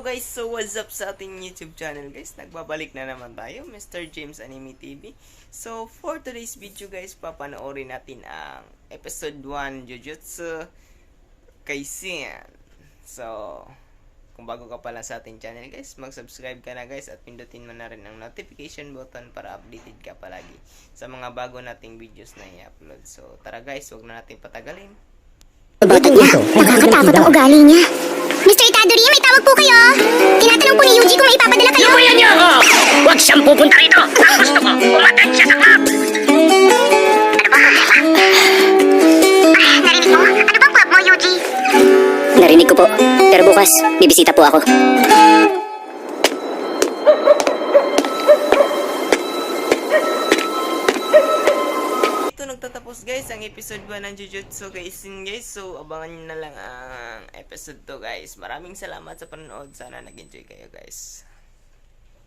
guys, so what's up sa ating YouTube channel guys? Nagbabalik na naman tayo, Mr. James Anime TV. So for today's video guys, papanoorin natin ang episode 1 Jujutsu Kaisen. So kung bago ka pala sa ating channel guys, mag-subscribe ka na guys at pindutin mo na rin ang notification button para updated ka palagi sa mga bago nating videos na i-upload. So tara guys, huwag na natin patagalin. Bata niya, nakakatakot ang ugali niya. Mr. Itadori, may tawag po kayo. Tinatanong po ni Yuji kung may ipapadala kayo. Iwayan niyo ako! Huwag siyang pupunta rito! Ang gusto ko, umatag siya sa club! Ano ba problema? Narinig mo? Ano bang club mo, Yuji? Narinig ko po. Pero bukas, bibisita po ako. Nagtatapos guys ang episode 1 ng Jujutsu Kaisen guys. So abangan nyo na lang ang episode 2 guys. Maraming salamat sa panonood. Sana nag-enjoy kayo guys.